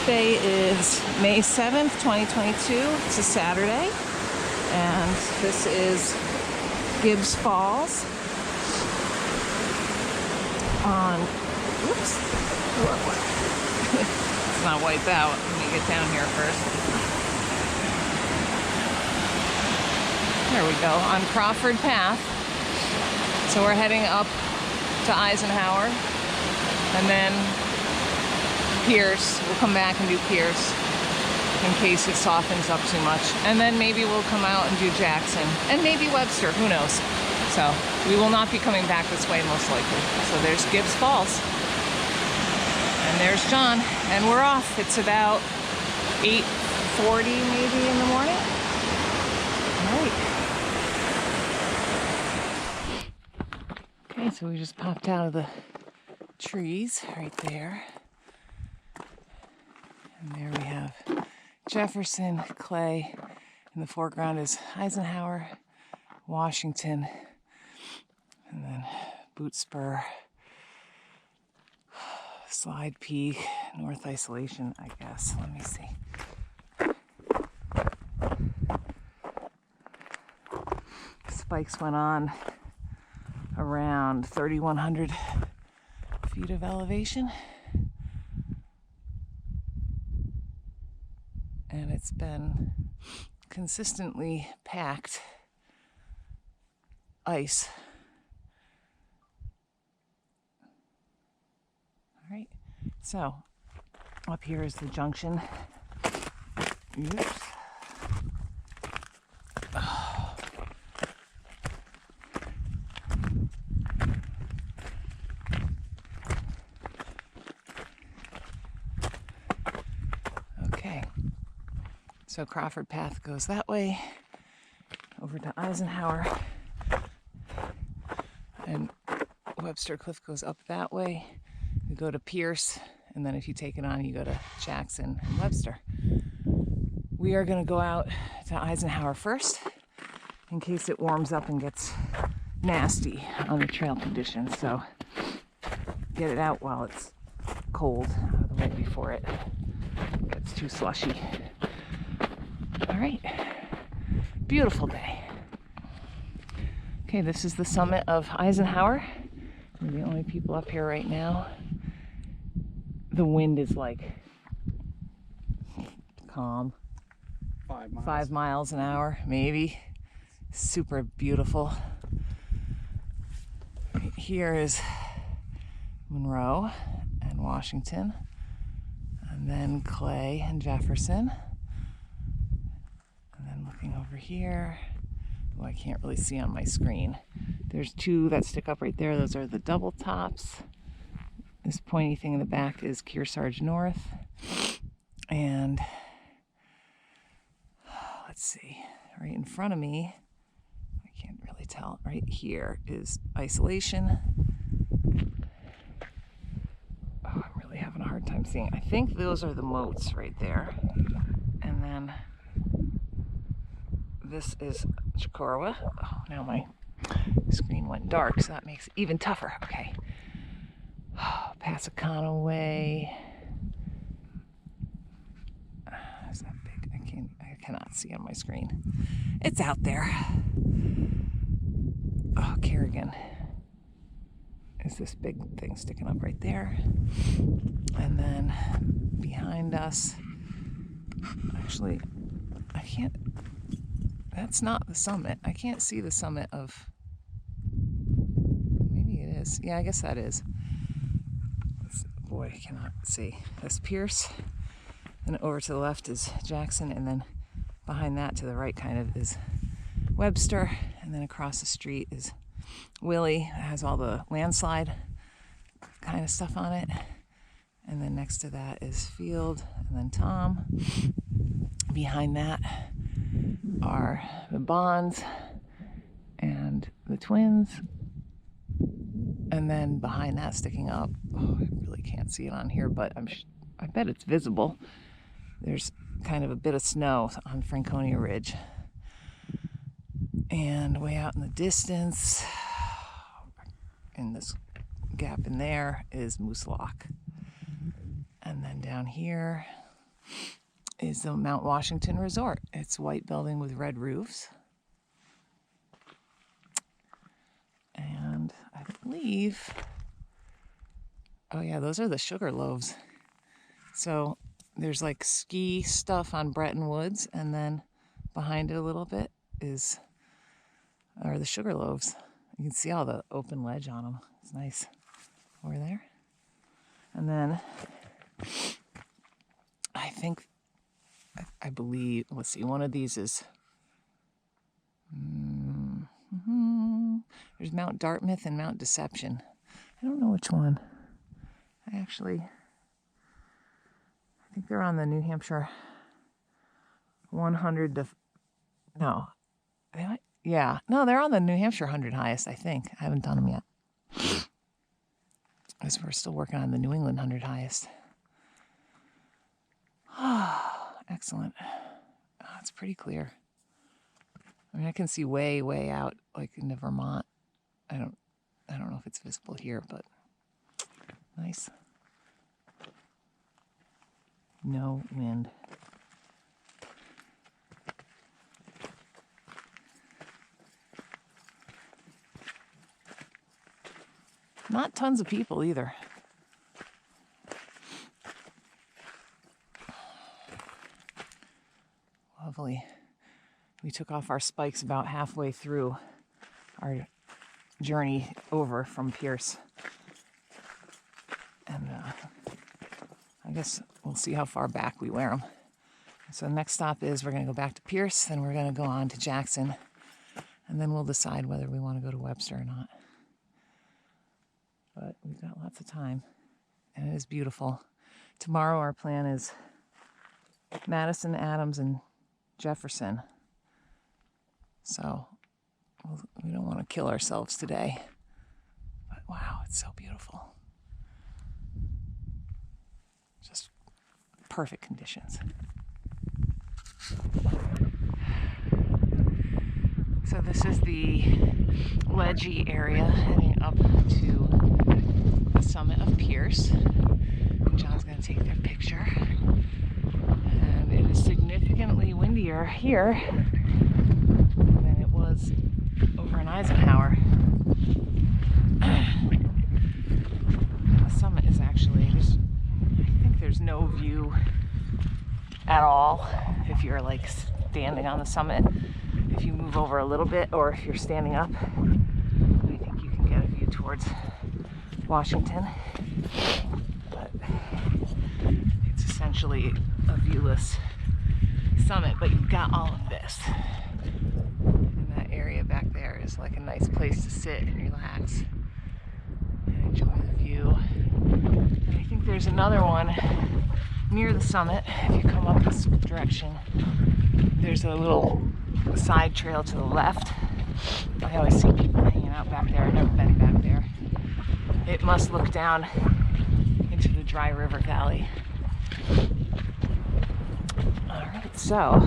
Day is May 7th, 2022. It's a Saturday, and this is Gibbs Falls on, oops, let's not wipe out. Let me get down here first. There we go, on Crawford Path. So we're heading up to Eisenhower, and then Pierce. We'll come back and do Pierce in case it softens up too much. And then maybe we'll come out and do Jackson. And maybe Webster, who knows? So we will not be coming back this way most likely. So there's Gibbs Falls. And there's John. And we're off. It's about 8:40 maybe in the morning. All right. Okay, so we just popped out of the trees right there. And there we have Jefferson, Clay. In the foreground is Eisenhower, Washington, and then Boot Spur, Slide Peak, North Isolation, I guess. Let me see. Spikes went on around 3,100 feet of elevation. And it's been consistently packed ice. All right, so up here is the junction. Oops. Oh. Okay. So Crawford Path goes that way, over to Eisenhower, and Webster Cliff goes up that way. You go to Pierce, and then if you take it on, you go to Jackson and Webster. We are going to go out to Eisenhower first, in case it warms up and gets nasty on the trail conditions. So get it out while it's cold, out of the way before it gets too slushy. All right, beautiful day. Okay, this is the summit of Eisenhower. We're the only people up here right now. The wind is like calm. 5 miles an hour, maybe. Super beautiful. Right here is Monroe and Washington, and then Clay and Jefferson. Looking over here, oh, I can't really see on my screen. There's two that stick up right there. Those are the double tops. This pointy thing in the back is Kearsarge North. And let's see, right in front of me, I can't really tell, right here is Isolation. Oh, I'm really having a hard time seeing. I think those are the moats right there. And then this is Chicorowa. Oh, now my screen went dark, so that makes it even tougher. Okay. Oh, Pasacano Way. Is that big? I cannot see on my screen. It's out there. Oh, Kerrigan. Is this big thing sticking up right there? And then behind us, actually, I can't. That's not the summit. I can't see the summit of, maybe it is. Yeah, I guess that is. Boy, I cannot see. That's Pierce. And over to the left is Jackson. And then behind that to the right kind of is Webster. And then across the street is Willie. It has all the landslide kind of stuff on it. And then next to that is Field. And then Tom. Behind that are the Bonds and the Twins, and then behind that sticking up, oh, I really can't see it on here, but I bet it's visible. There's kind of a bit of snow on Franconia Ridge, and way out in the distance, in this gap in there, is Moose Lock. And then down here, is the Mount Washington Resort. It's a white building with red roofs. And I believe, oh yeah, those are the sugar loaves. So there's like ski stuff on Bretton Woods, and then behind it a little bit are the sugar loaves. You can see all the open ledge on them. It's nice over there. And then I believe, let's see, one of these is, there's Mount Dartmouth and Mount Deception. I don't know which one. I think they're on the New Hampshire 100 to, no, they're on the New Hampshire 100 highest, I think. I haven't done them yet. Because we're still working on the New England 100 highest. Excellent. Oh, it's pretty clear. I mean, I can see way, way out, like into Vermont. I don't know if it's visible here, but nice. No wind. Not tons of people either. Lovely. We took off our spikes about halfway through our journey over from Pierce. And I guess we'll see how far back we wear them. So the next stop is we're going to go back to Pierce, then we're going to go on to Jackson, and then we'll decide whether we want to go to Webster or not. But we've got lots of time, and it is beautiful. Tomorrow our plan is Madison, Adams, and Jefferson. So we don't want to kill ourselves today. But wow, it's so beautiful. Just perfect conditions. So this is the ledgy area heading up to the summit of Pierce. John's going to take their picture. And it is significantly windier here than it was over in Eisenhower. The summit is actually, I think there's no view at all if you're like standing on the summit. If you move over a little bit, or if you're standing up, I think you can get a view towards Washington. But it's essentially a viewless summit, but you've got all of this. And that area back there is like a nice place to sit and relax and enjoy the view. And I think there's another one near the summit. If you come up this direction, there's a little side trail to the left. I always see people hanging out back there. I've never been back there. It must look down into the dry river valley. Alright, so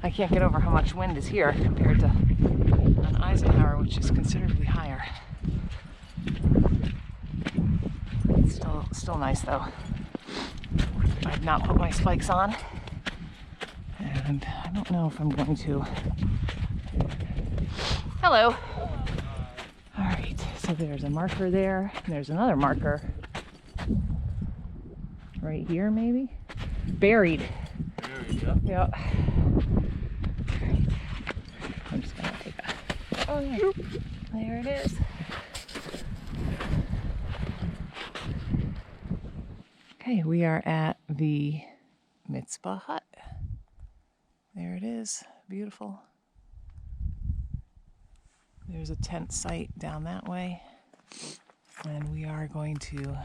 I can't get over how much wind is here compared to on Eisenhower, which is considerably higher. It's still nice though. I've not put my spikes on, and I don't know if I'm going to. Hello. All right, so there's a marker there, and there's another marker right here, maybe. Buried. Yep. Yep. I'm just gonna take a. Oh yeah. There it is. Okay, we are at the Mitzpah Hut. There it is, beautiful. There's a tent site down that way, and we are going to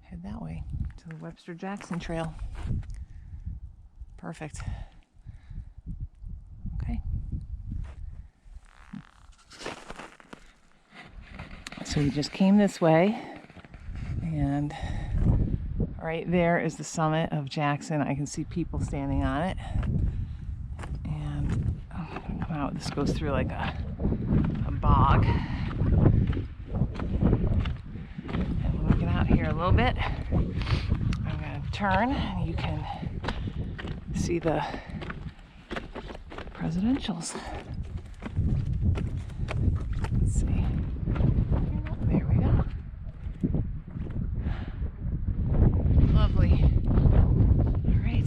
head that way to the Webster-Jackson Trail. Perfect. Okay. So we just came this way, and right there is the summit of Jackson. I can see people standing on it. And come out, this goes through like a bog. And when we get out here, here a little bit. I'm going to turn and you can see the presidentials. Let's see. There we go. Lovely. All right.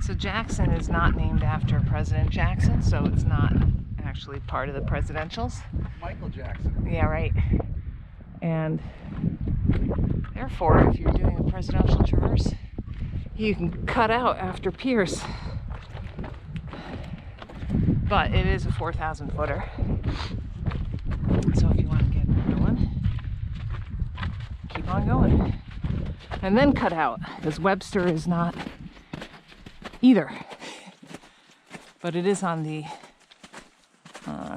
So Jackson is not named after President Jackson, so it's not actually part of the presidentials. Michael Jackson. Yeah, right. And therefore, if you're doing a presidential traverse, you can cut out after Pierce. But it is a 4,000 footer. So if you want to get another one, keep on going. And then cut out, because Webster is not either. But it is on the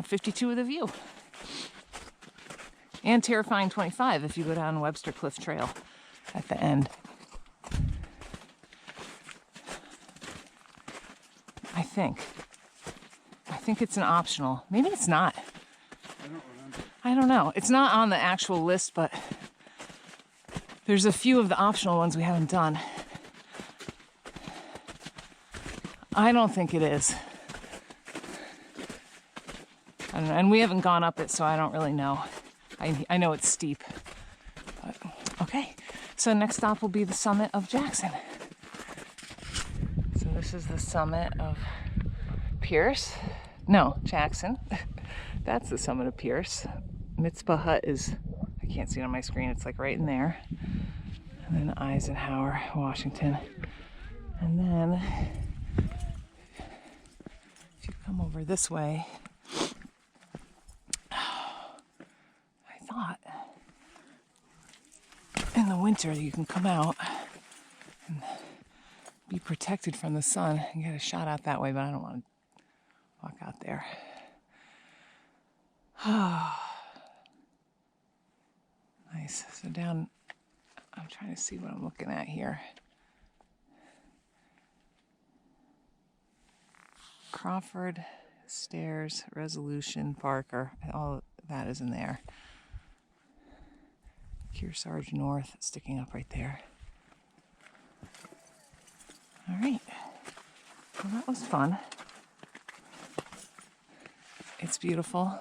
52 with a view. And terrifying 25 if you go down Webster Cliff Trail at the end. I think it's an optional. Maybe it's not. I don't remember. I don't know. It's not on the actual list, but there's a few of the optional ones we haven't done. I don't think it is. I don't know. And we haven't gone up it, so I don't really know. I know it's steep. But, okay. So next stop will be the summit of Jackson. So this is the summit of Pierce. No, Jackson. That's the summit of Pierce. Mitzpah Hut is, I can't see it on my screen, it's like right in there. And then Eisenhower, Washington. And then if you come over this way, I thought in the winter you can come out and be protected from the sun and get a shot out that way, but I don't want to walk out there. Nice. So down, I'm trying to see what I'm looking at here. Crawford, Stairs, Resolution, Parker, all that is in there. Kearsarge North sticking up right there. All right. Well, that was fun. It's beautiful.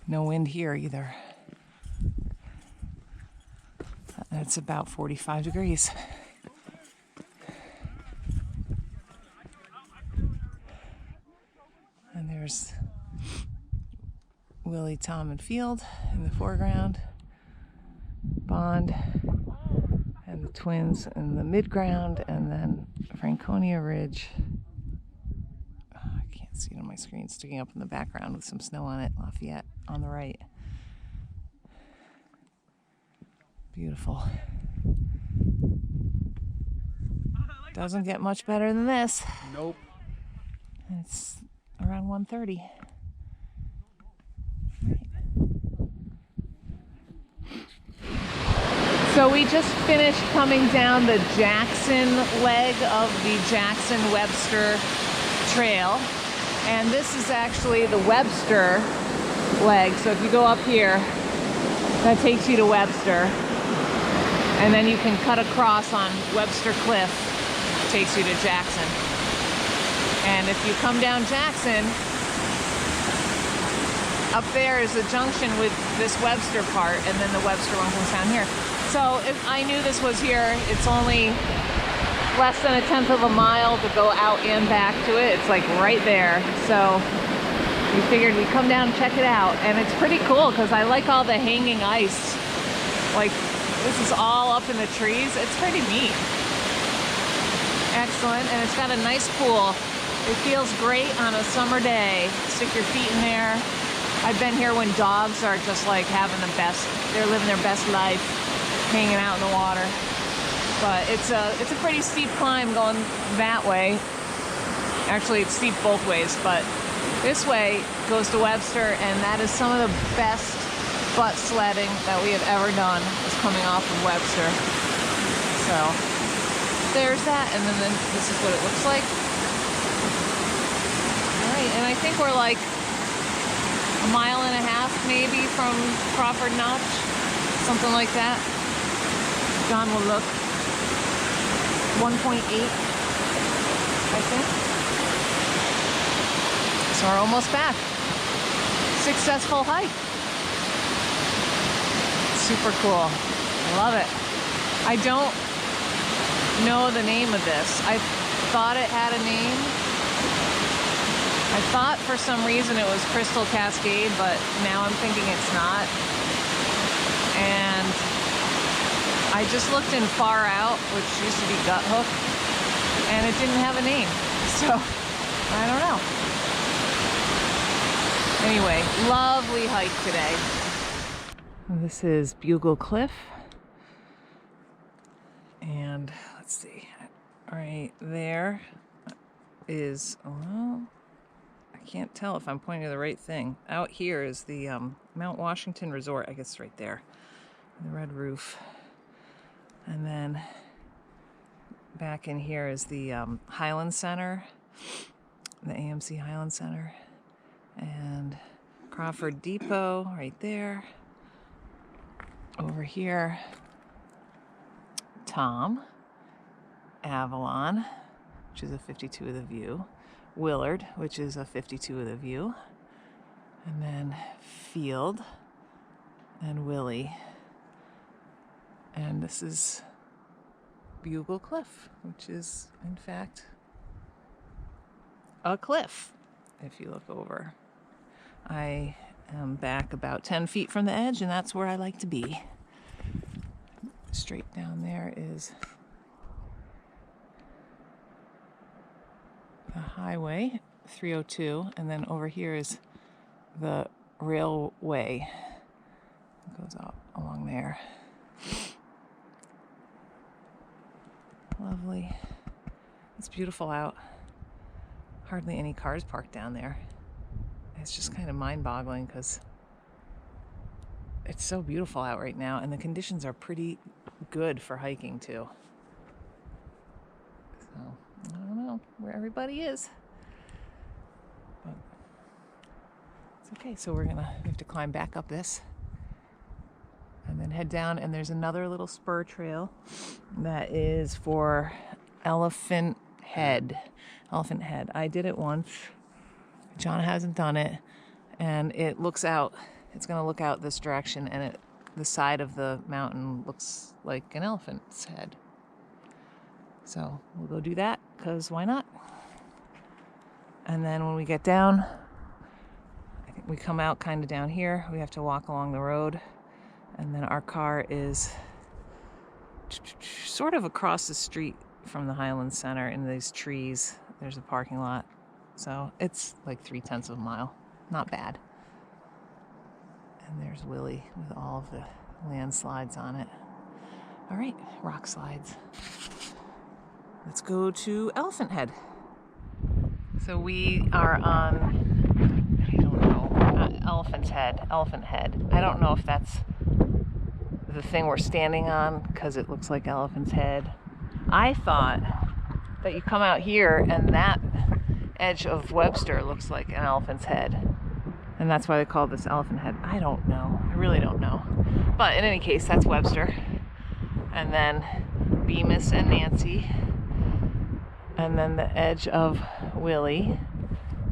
No wind here either. It's about 45 degrees. And there's Willie, Tom, and Field in the foreground. Bond and the Twins in the midground, and then Franconia Ridge. Oh, I can't see it on my screen, sticking up in the background with some snow on it. Lafayette on the right. Beautiful. Doesn't get much better than this. Nope. And it's around 1:30. So we just finished coming down the Jackson leg of the Jackson-Webster Trail. And this is actually the Webster leg. So if you go up here, that takes you to Webster. And then you can cut across on Webster Cliff, takes you to Jackson. And if you come down Jackson, up there is a junction with this Webster part, and then the Webster one comes down here. So if I knew this was here, it's only less than a tenth of a mile to go out and back to it. It's like right there. So we figured we'd come down and check it out. And it's pretty cool because I like all the hanging ice. Like this is all up in the trees. It's pretty neat. Excellent. And it's got a nice pool. It feels great on a summer day. Stick your feet in there. I've been here when dogs are just like having the best, they're living their best life, hanging out in the water. But it's a pretty steep climb going that way. Actually, it's steep both ways, but this way goes to Webster, and that is some of the best butt sledding that we have ever done, is coming off of Webster. So there's that, and then this is what it looks like. All right, and I think we're like a mile and a half maybe from Crawford Notch, something like that. John will look. 1.8, I think. So we're almost back. Successful hike. Super cool. I love it. I don't know the name of this. I thought it had a name. I thought for some reason it was Crystal Cascade, but now I'm thinking it's not. And I just looked in Far Out, which used to be Gut Hook, and it didn't have a name. So, I don't know. Anyway, lovely hike today. This is Bugle Cliff. And let's see, right there is, well, I can't tell if I'm pointing to the right thing. Out here is the Mount Washington Resort, I guess right there, the red roof. And then back in here is the Highland Center, the AMC Highland Center, and Crawford Depot right there. Over here, Tom, Avalon, which is a 52 with a view, Willard, which is a 52 with a view, and then Field and Willie. And this is Bugle Cliff, which is in fact a cliff if you look over. I am back about 10 feet from the edge, and that's where I like to be. Straight down there is the highway 302, and then over here is the railway. It goes out along there. Lovely. It's beautiful out. Hardly any cars parked down there. It's just kind of mind-boggling because it's so beautiful out right now, and the conditions are pretty good for hiking too. So I don't know where everybody is, but it's okay. So we have to climb back up this and then head down, and there's another little spur trail that is for Elephant Head. I did it once. John hasn't done it, and it looks out. It's going to look out this direction, and the side of the mountain looks like an elephant's head. So we'll go do that, because why not? And then when we get down, I think we come out kind of down here. We have to walk along the road, and then our car is sort of across the street from the Highland Center in these trees. There's a parking lot. So it's like 0.3 of a mile. Not bad. And there's Willie with all of the landslides on it. All right, rock slides. Let's go to Elephant Head. So we are on, I don't know, Elephant Head. I don't know if that's the thing we're standing on because it looks like Elephant's Head. I thought that you come out here and that edge of Webster looks like an elephant's head, and that's why they call this Elephant Head. I don't know. I really don't know. But in any case, that's Webster. And then Bemis and Nancy. And then the edge of Willie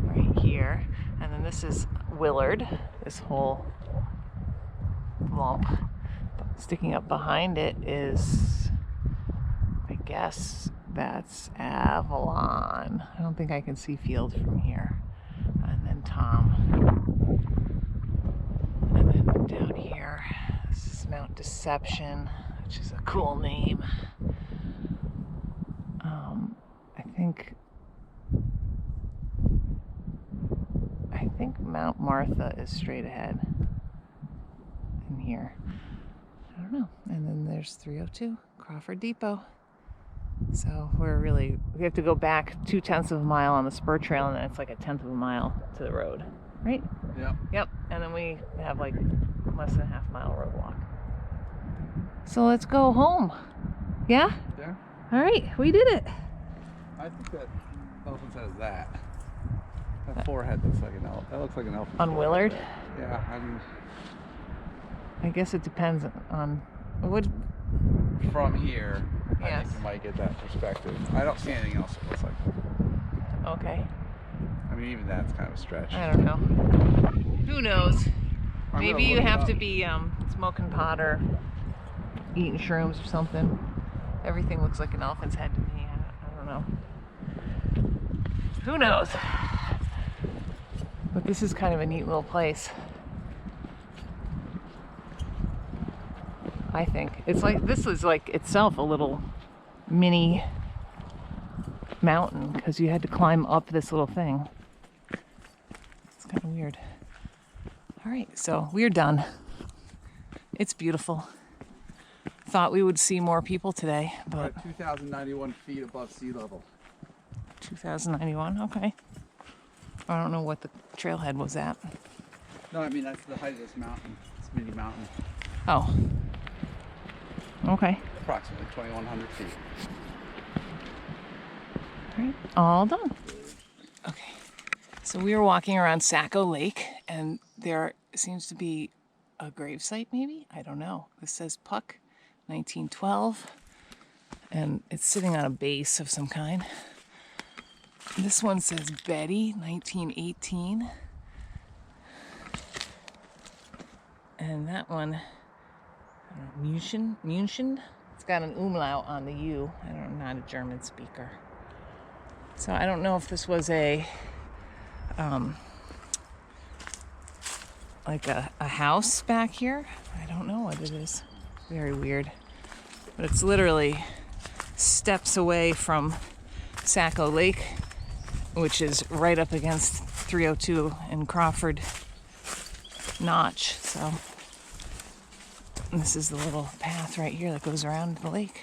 right here. And then this is Willard, this whole lump. Sticking up behind it is, I guess, that's Avalon. I don't think I can see Field from here. And then Tom. And then down here, this is Mount Deception, which is a cool name. I think Mount Martha is straight ahead in here. I don't know. And then there's 302, Crawford Depot. So we have to go back 0.2 of a mile on the spur trail, and then it's like 1/10 of a mile to the road, right? Yep. And then we have like less than a half-mile road walk. So let's go home. Yeah? Yeah. All right, we did it. I think that elephant's head is that. That forehead looks like an elephant. That looks like an elephant. On Willard? Yeah, I guess it depends on what. from here, I Yes. think you might get that perspective. I don't see anything else that looks like that. Okay. I mean, even that's kind of a stretch. I don't know. Who knows? I'm Maybe gonna you look it have to up. be smoking pot or eating shrooms or something. Everything looks like an elephant's head to me. I don't know. Who knows? But this is kind of a neat little place. I think. It's like, this is like itself a little mini mountain because you had to climb up this little thing. It's kind of weird. All right, so we're done. It's beautiful. Thought we would see more people today, We're but at 2,091 feet above sea level. 2091, okay. I don't know what the trailhead was at. No, I mean, that's the height of this mountain. This mini mountain. Oh. Okay. Approximately 2,100 feet. All right, all done. Okay. So we were walking around Saco Lake, and there seems to be a gravesite, maybe? I don't know. This says Puck, 1912, and it's sitting on a base of some kind. This one says Betty, 1918. And that one, München. It's got an umlaut on the U. I don't know, I'm not a German speaker. So I don't know if this was a like a house back here. I don't know what it is. Very weird. But it's literally steps away from Saco Lake, which is right up against 302 and Crawford Notch. So this is the little path right here that goes around the lake.